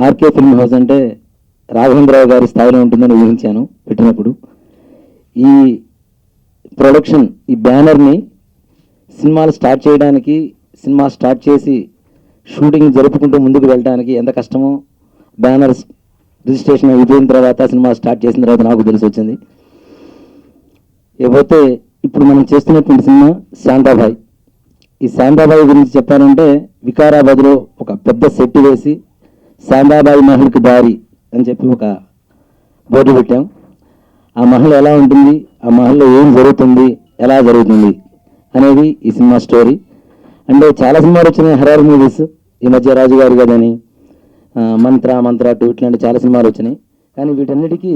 RK film house అంటే రాఘవేంద్రరావు గారి స్థాయిలో ఉంటుందని ఊహించాను పెట్టినప్పుడు. ఈ ప్రొడక్షన్, ఈ బ్యానర్ని సినిమాలు స్టార్ట్ చేయడానికి, సినిమా స్టార్ట్ చేసి షూటింగ్ జరుపుకుంటూ ముందుకు వెళ్ళడానికి ఎంత కష్టమో బ్యానర్ రిజిస్ట్రేషన్ అయిపోయిన తర్వాత, సినిమా స్టార్ట్ చేసిన తర్వాత నాకు తెలిసి వచ్చింది. ఇకపోతే ఇప్పుడు మనం చేస్తున్నటువంటి సినిమా శాంతాబాయ్. ఈ శాంతాబాయ్ గురించి చెప్పాలంటే, వికారాబాద్లో ఒక పెద్ద సెట్ వేసి శాంతాబాయి మహల్కి దారి అని చెప్పి ఒక బోర్డు పెట్టాం. ఆ మహల్ ఎలా ఉంటుంది, ఆ మహల్లో ఏం జరుగుతుంది, ఎలా జరుగుతుంది అనేది ఈ సినిమా స్టోరీ. అంటే చాలా సినిమాలు వచ్చినాయి, హర్రర్ మూవీస్. ఈ మధ్య రాజు గారి గదని, మంత్ర 2 ఇట్లాంటి చాలా సినిమాలు వచ్చినాయి. కానీ వీటన్నిటికీ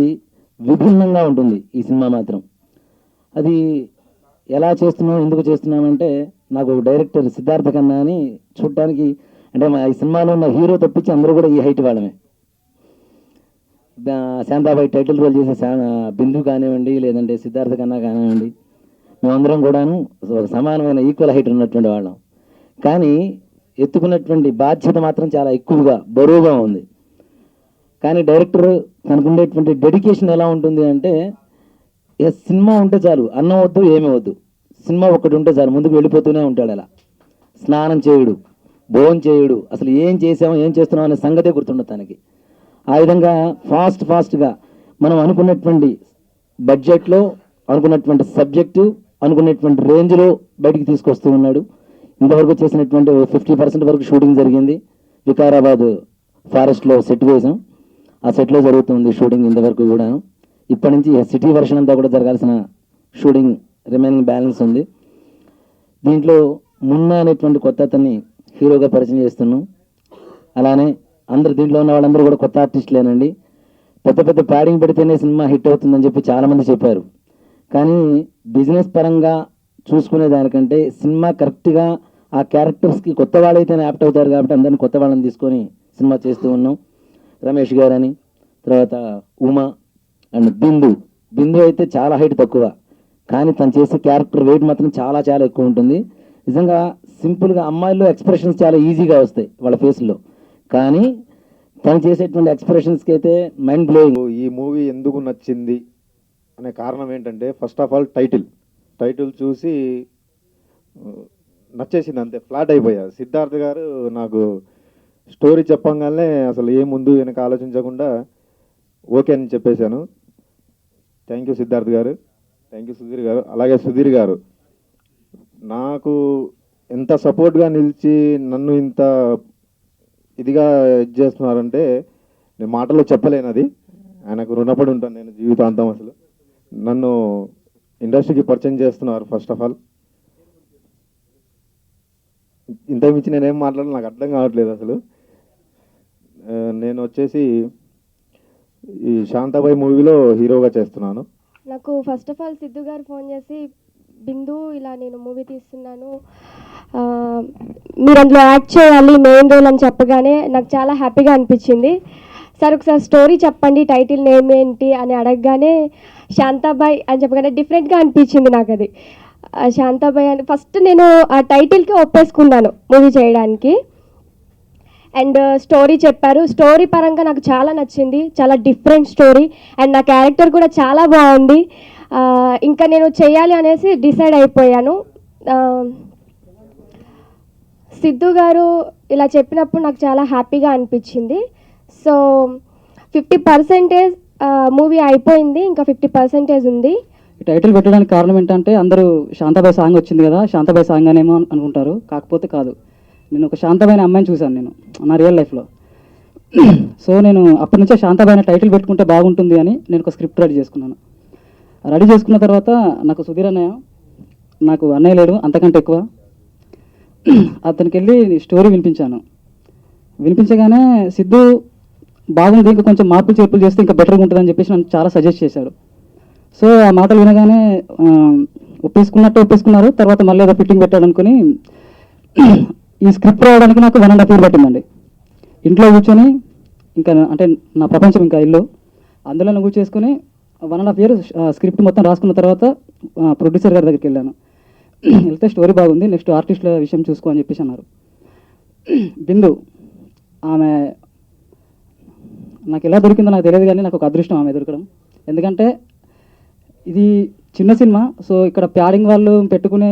విభిన్నంగా ఉంటుంది ఈ సినిమా మాత్రం. అది ఎలా చేస్తున్నాం, ఎందుకు చేస్తున్నామంటే, నాకు డైరెక్టర్ సిద్ధార్థ కన్నా అని చూడటానికి, అంటే మా ఈ సినిమాలో ఉన్న హీరో తప్పించి అందరూ కూడా ఈ హైట్ వాళ్ళమే. శాంతాబాయి టైటిల్ రోల్ చేసే బిందు కానివ్వండి, లేదంటే సిద్ధార్థ కన్నా కానివ్వండి, మేమందరం కూడాను ఒక సమానమైన ఈక్వల్ హైట్ ఉన్నటువంటి వాళ్ళం. కానీ ఎత్తుకున్నటువంటి బాధ్యత మాత్రం చాలా ఎక్కువగా, బరువుగా ఉంది. కానీ డైరెక్టర్ తనకుండేటువంటి డెడికేషన్ ఎలా ఉంటుంది అంటే, సినిమా ఉంటే చాలు, అన్నం వద్దు ఏమీ వద్దు, సినిమా ఒక్కటి ఉంటే చాలు, ముందుకు వెళ్ళిపోతూనే ఉంటాడు. అలా స్నానం చేయుడు, భోజనం చేయుడు, అసలు ఏం చేసామో ఏం చేస్తున్నాం అనే సంగతే గుర్తుండదు తనకి. ఆ విధంగా ఫాస్ట్గా మనం అనుకున్నటువంటి బడ్జెట్లో, అనుకున్నటువంటి సబ్జెక్టు, అనుకున్నటువంటి రేంజ్లో బయటికి తీసుకొస్తూ ఉన్నాడు. ఇంతవరకు చేసినటువంటి 50% వరకు షూటింగ్ జరిగింది. వికారాబాద్ ఫారెస్ట్లో సెట్ వేసాం. ఆ సెట్లో జరుగుతుంది షూటింగ్ ఇంతవరకు కూడా. ఇప్పటి నుంచి సిటీ వర్షన్ అంతా కూడా జరగాల్సిన షూటింగ్ రిమైనింగ్ బ్యాలెన్స్ ఉంది. దీంట్లో మున్నా అనేటువంటి కొత్త అతన్ని హీరోగా పరిచయం చేస్తున్నాం. అలానే దీంట్లో ఉన్న వాళ్ళందరూ కూడా కొత్త ఆర్టిస్టులేనండి. పెద్ద ప్యాడింగ్ పెడితేనే సినిమా హిట్ అవుతుందని చెప్పి చాలామంది చెప్పారు. కానీ బిజినెస్ పరంగా చూసుకునే దానికంటే సినిమా కరెక్ట్గా ఆ క్యారెక్టర్స్కి కొత్త వాళ్ళైతేనే యాప్ట్ అవుతారు కాబట్టి అందరినీ కొత్త వాళ్ళని తీసుకొని సినిమా చేస్తూ ఉన్నాం. రమేష్ గారని, తర్వాత ఉమా అండ్ బిందు అయితే చాలా హైట్ తక్కువ, కానీ తను చేసే క్యారెక్టర్ వెయిట్ మాత్రం చాలా చాలా ఎక్కువ ఉంటుంది. నిజంగా సింపుల్గా అమ్మాయిల్లో ఎక్స్ప్రెషన్స్ చాలా ఈజీగా వస్తాయి వాళ్ళ ఫేస్లో, కానీ తను చేసేటువంటి ఎక్స్ప్రెషన్స్కి అయితే మైండ్ బ్లోయింగ్. ఈ మూవీ ఎందుకు నచ్చింది అనే కారణం ఏంటంటే, ఫస్ట్ ఆఫ్ ఆల్ టైటిల్ చూసి నచ్చేసింది, అంతే, ఫ్లాట్ అయిపోయా. సిద్ధార్థ్ గారు నాకు స్టోరీ చెప్పంగానే అసలు ఏ ముందు వెనక ఆలోచించకుండా ఓకే అని చెప్పేశాను. థ్యాంక్ యూ సిద్ధార్థ్ గారు, థ్యాంక్ యూ సుధీర్ గారు. అలాగే సుధీర్ గారు నాకు ఎంత సపోర్ట్గా నిలిచి నన్ను ఇంత ఇదిగా ఇది చేస్తున్నారంటే నేను మాటల్లో చెప్పలేను. అది ఆయనకు రుణపడి ఉంటాను నేను జీవితాంతం. అసలు నన్ను ఇండస్ట్రీకి పరిచయం చేస్తున్నారు. ఫస్ట్ ఆఫ్ ఆల్ ఇంతకుమించి నేనేం మాట్లాడాలి నాకు అర్థం కావట్లేదు అసలు. నేను వచ్చేసి ఈ శాంతాబాయి మూవీలో హీరోగా చేస్తున్నాను. నాకు ఫస్ట్ ఆఫ్ ఆల్ సిద్ధు గారు ఫోన్ చేసి, బిందు ఇలా నేను మూవీ తీస్తున్నాను, మీరు అందులో యాక్ట్ చేయాలి మెయిన్ రోల్ అని చెప్పగానే నాకు చాలా హ్యాపీగా అనిపించింది. సార్ ఒకసారి స్టోరీ చెప్పండి, టైటిల్ నేమ్ ఏంటి అని అడగగానే శాంతాబాయ్ అని చెప్పగానే డిఫరెంట్గా అనిపించింది నాకు. అది శాంతాబాయ్ అని ఫస్ట్ నేను ఆ టైటిల్కి ఒప్పేసుకున్నాను మూవీ చేయడానికి. అండ్ స్టోరీ చెప్పారు, స్టోరీ పరంగా నాకు చాలా నచ్చింది, చాలా డిఫరెంట్ స్టోరీ. అండ్ నా క్యారెక్టర్ కూడా చాలా బాగుంది. ఇంకా నేను చేయాలి అనేసి డిసైడ్ అయిపోయాను. సిద్ధు గారు ఇలా చెప్పినప్పుడు నాకు చాలా హ్యాపీగా అనిపించింది. సో 50% మూవీ అయిపోయింది, ఇంకా 50% ఉంది. టైటిల్ పెట్టడానికి కారణం ఏంటంటే, అందరూ శాంతాబాయి సాంగ్ వచ్చింది కదా, శాంతాబాయి సాంగ్ అనేమో అనుకుంటారు. కాకపోతే కాదు, నేను ఒక శాంతాబాయి అమ్మాయిని చూశాను నేను నా రియల్ లైఫ్లో. సో నేను అప్పటి నుంచే శాంతాబాయి టైటిల్ పెట్టుకుంటే బాగుంటుంది అని నేను ఒక స్క్రిప్ట్ రెడీ చేసుకున్నాను. రెడీ చేసుకున్న తర్వాత నాకు సుధీర్ అన్నయ్య, నాకు అన్నయ్య లేడు అంతకంటే ఎక్కువ, అతనికి వెళ్ళి స్టోరీ వినిపించగానే సిద్ధు బాగుంది, ఇంకా కొంచెం మార్పులు చేర్పులు చేస్తే ఇంకా బెటర్గా ఉంటుందని చెప్పేసి నన్ను చాలా సజెస్ట్ చేశాడు. సో ఆ మాటలు వినగానే ఒప్పేసుకున్నారు. తర్వాత మళ్ళీ ఏదో ఫిట్టింగ్ పెట్టాడు అనుకుని ఈ స్క్రిప్ట్ రావడానికి నాకు 1.5 year పట్టిందండి. ఇంట్లో కూర్చొని, ఇంకా అంటే నా ప్రపంచం ఇంకా ఇల్లు, అందులో కూర్చేసుకొని 1.5 year స్క్రిప్ట్ మొత్తం రాసుకున్న తర్వాత ప్రొడ్యూసర్ గారి దగ్గరికి వెళ్ళాను. వెళ్తే స్టోరీ బాగుంది, నెక్స్ట్ ఆర్టిస్టుల విషయం చూసుకో అని చెప్పేసి అన్నారు. బిందు ఆమె నాకు ఎలా దొరికిందో నాకు తెలియదు, కానీ నాకు ఒక అదృష్టం ఆమె దొరకడం. ఎందుకంటే ఇది చిన్న సినిమా, సో ఇక్కడ ప్యాడింగ్ వాళ్ళు పెట్టుకునే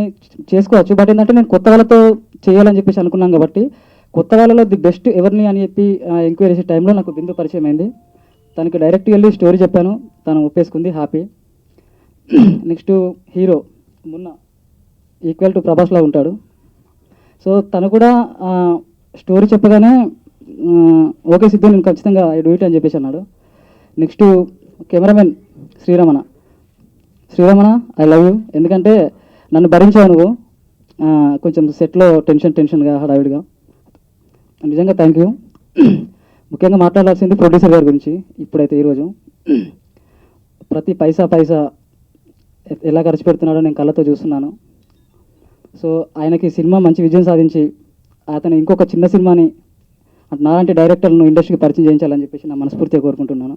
చేసుకోవచ్చు. బట్ ఏంటంటే నేను కొత్త వాళ్ళతో చేయాలని చెప్పేసి అనుకున్నాను కాబట్టి కొత్త వాళ్ళలో ది బెస్ట్ ఎవరిని అని చెప్పి ఎంక్వైరీ చేసే టైంలో నాకు బిందు పరిచయం అయింది. తనకి డైరెక్ట్గా వెళ్ళి స్టోరీ చెప్పాను, తను ఒప్పేసుకుంది, happy. Next hero Munna equal to ప్రభాస్లా ఉంటాడు. సో తను కూడా స్టోరీ చెప్పగానే ఓకే సిద్ధు నేను ఖచ్చితంగా ఐ డూ ఇట్ అని చెప్పేసి అన్నాడు. Next cameraman Sriramana I love you. ఎందుకంటే నన్ను భరించావు నువ్వు కొంచెం సెట్లో టెన్షన్గా హడావిడిగా. నిజంగా థ్యాంక్ యూ. ముఖ్యంగా మాట్లాడాల్సింది ప్రొడ్యూసర్ గారి గురించి. ఇప్పుడైతే ఈరోజు ప్రతి పైసా ఎలా ఖర్చు పెడుతున్నాడో నేను కళ్ళతో చూస్తున్నాను. సో ఆయనకి సినిమా మంచి విజయం సాధించి అతను ఇంకొక చిన్న సినిమాని నాలాంటి డైరెక్టర్లను ఇండస్ట్రీకి పరిచయం చేయించాలని చెప్పేసి నా మనస్ఫూర్తిగా కోరుకుంటున్నాను.